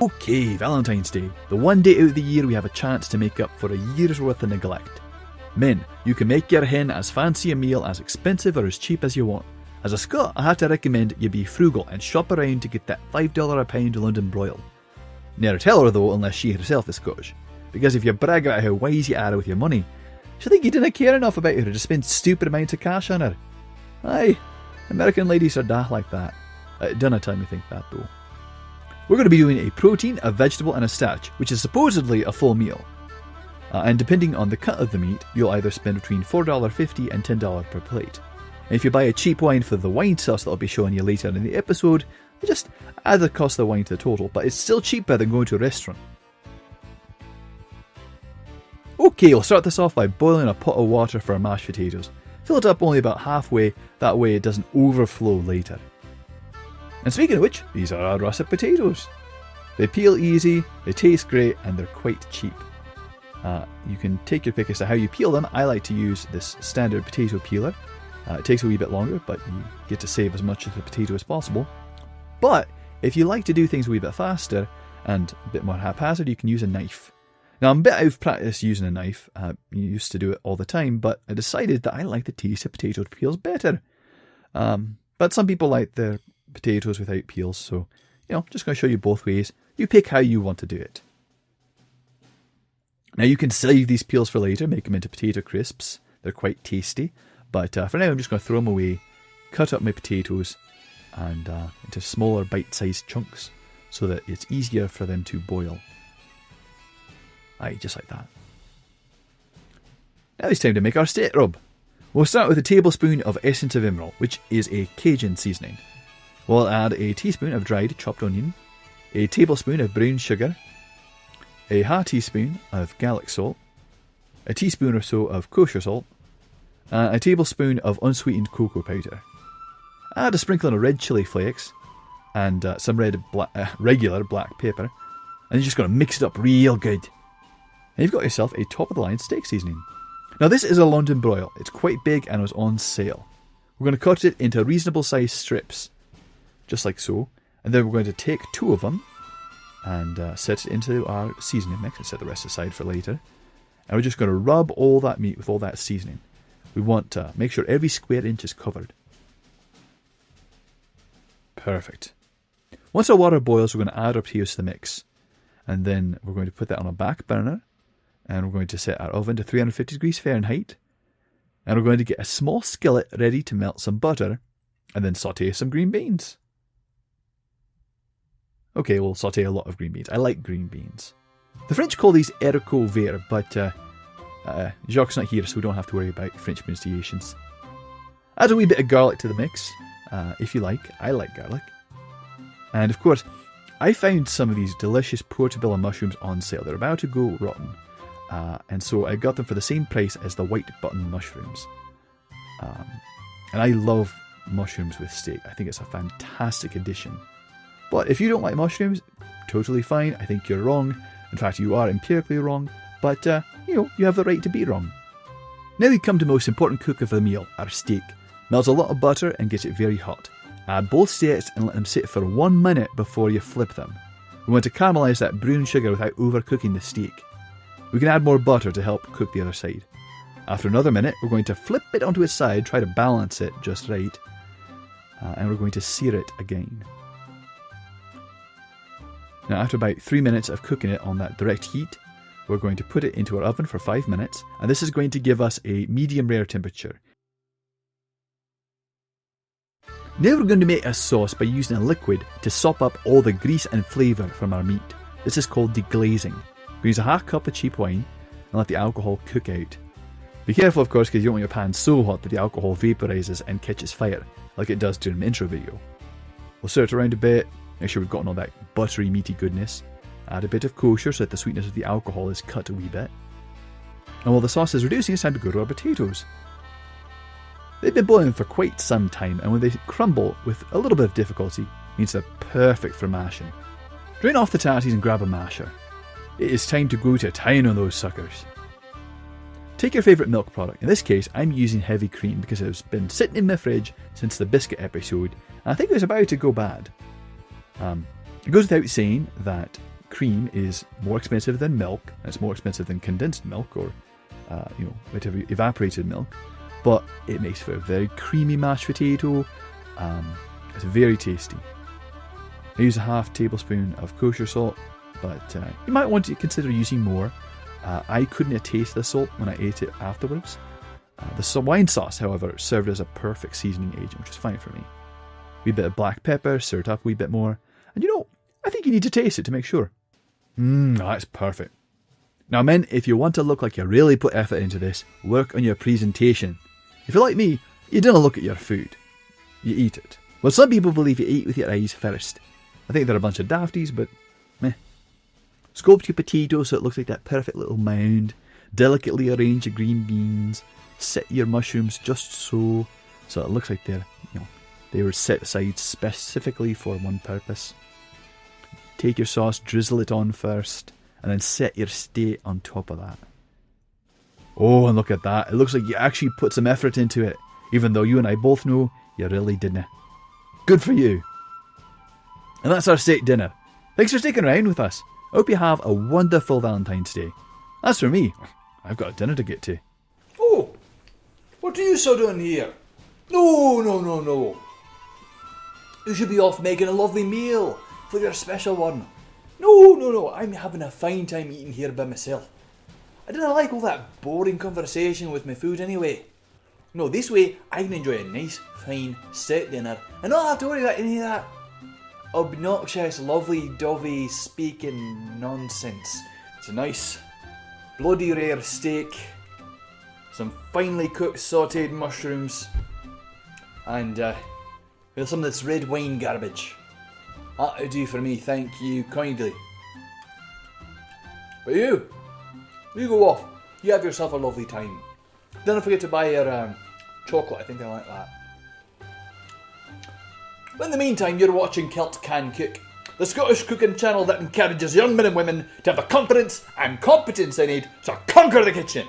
Okay, Valentine's Day. The one day out of the year we have a chance to make up for a year's worth of neglect. Men, you can make your hen as fancy a meal, as expensive or as cheap as you want. As a Scot, I have to recommend you be frugal and shop around to get that $5 a pound London broil. Never tell her though, unless she herself is Scottish. Because if you brag about how wise you are with your money, she'll think you didn't care enough about her to spend stupid amounts of cash on her. Aye, American ladies are daft like that. It doesn't tell me think that though. We're going to be doing a protein, a vegetable and a starch, which is supposedly a full meal. And depending on the cut of the meat, you'll either spend between $4.50 and $10 per plate. And if you buy a cheap wine for the wine sauce that I'll be showing you later in the episode, you just add the cost of the wine to the total, but it's still cheaper than going to a restaurant. Okay, we'll start this off by boiling a pot of water for our mashed potatoes. Fill it up only about halfway, that way it doesn't overflow later. And speaking of which, these are our russet potatoes. They peel easy, they taste great, and they're quite cheap. You can take your pick as to how you peel them. I like to use this standard potato peeler. It takes a wee bit longer, but you get to save as much of the potato as possible. But if you like to do things a wee bit faster and a bit more haphazard, you can use a knife. Now I'm a bit out of practice using a knife. You used to do it all the time, but I decided that I like the taste of potato peels better. But some people like their potatoes without peels, so just going to show you both ways. You pick how you want to do it. Now you can save these peels for later, make them into potato crisps. They're quite tasty, but for now I'm just going to throw them away, cut up my potatoes and into smaller bite-sized chunks so that it's easier for them to boil. Aye, just like that. Now it's time to make our steak rub. We'll start with a tablespoon of essence of emerald, which is a Cajun seasoning. We'll add a teaspoon of dried chopped onion, a tablespoon of brown sugar, a half teaspoon of garlic salt, a teaspoon or so of kosher salt, a tablespoon of unsweetened cocoa powder. Add a sprinkling of red chili flakes and some regular black pepper, and you're just going to mix it up real good. And you've got yourself a top-of-the-line steak seasoning. Now this is a London broil. It's quite big and it was on sale. We're going to cut it into reasonable sized strips, just like so, and then we're going to take 2 of them and set it into our seasoning mix and set the rest aside for later. And we're just going to rub all that meat with all that seasoning. We want to make sure every square inch is covered. Perfect. Once our water boils, we're going to add our potatoes to the mix. And then we're going to put that on a back burner. And we're going to set our oven to 350 degrees Fahrenheit. And we're going to get a small skillet ready to melt some butter. And then saute some green beans. Okay, we'll saute a lot of green beans. I like green beans. The French call these haricots verts, but Jacques' not here, so we don't have to worry about French pronunciations. Add a wee bit of garlic to the mix, if you like. I like garlic. And of course, I found some of these delicious portobello mushrooms on sale. They're about to go rotten. And so I got them for the same price as the white button mushrooms. And I love mushrooms with steak. I think it's a fantastic addition. But if you don't like mushrooms, totally fine. I think you're wrong. In fact, you are empirically wrong. But, you have the right to be wrong. Now we come to the most important cook of the meal, our steak. Melt a lot of butter and get it very hot. Add both steaks and let them sit for 1 minute before you flip them. We want to caramelise that brown sugar without overcooking the steak. We can add more butter to help cook the other side. After another minute, we're going to flip it onto its side, try to balance it just right. And we're going to sear it again. Now after about 3 minutes of cooking it on that direct heat, we're going to put it into our oven for 5 minutes, and this is going to give us a medium rare temperature. Now we're going to make a sauce by using a liquid to sop up all the grease and flavour from our meat. This is called deglazing. We use a half cup of cheap wine and let the alcohol cook out. Be careful of course, because you don't want your pan so hot that the alcohol vaporises and catches fire, like it does during the intro video. We'll stir it around a bit. Make sure we've gotten all that buttery, meaty goodness. Add a bit of kosher so that the sweetness of the alcohol is cut a wee bit. And while the sauce is reducing, it's time to go to our potatoes. They've been boiling for quite some time, and when they crumble with a little bit of difficulty, it means they're perfect for mashing. Drain off the tatties and grab a masher. It is time to go to town on those suckers. Take your favourite milk product. In this case, I'm using heavy cream because it's been sitting in my fridge since the biscuit episode, and I think it was about to go bad. It goes without saying that cream is more expensive than milk, and it's more expensive than condensed milk or, whatever, evaporated milk. But it makes for a very creamy mashed potato. It's very tasty. I use a half tablespoon of kosher salt, but you might want to consider using more. I couldn't taste the salt when I ate it afterwards. The wine sauce, however, served as a perfect seasoning agent, which is fine for me. A wee bit of black pepper, stir it up a wee bit more. And I think you need to taste it to make sure. That's perfect. Now men, if you want to look like you really put effort into this, work on your presentation. If you're like me, you don't look at your food. You eat it. Well, some people believe you eat with your eyes first. I think they're a bunch of dafties, but meh. Sculpt your potato so it looks like that perfect little mound. Delicately arrange your green beans. Set your mushrooms just so it looks like they were set aside specifically for one purpose. Take your sauce, drizzle it on first, and then set your steak on top of that. Oh, and look at that. It looks like you actually put some effort into it, even though you and I both know you really didn't. Good for you. And that's our steak dinner. Thanks for sticking around with us. I hope you have a wonderful Valentine's Day. As for me, I've got a dinner to get to. Oh, what are you so doing here? No. You should be off making a lovely meal for your special one. No. I'm having a fine time eating here by myself. I didn't like all that boring conversation with my food anyway. No, this way I can enjoy a nice, fine, set dinner and not have to worry about any of that obnoxious, lovely-dovey speaking nonsense. It's a nice, bloody rare steak, some finely cooked sautéed mushrooms, and with some of this red wine garbage. That'll do for me, thank you kindly. But you go off. You have yourself a lovely time. Don't forget to buy your chocolate. I think I like that. But in the meantime, you're watching Celt Can Cook, the Scottish cooking channel that encourages young men and women to have the confidence and competence they need to conquer the kitchen.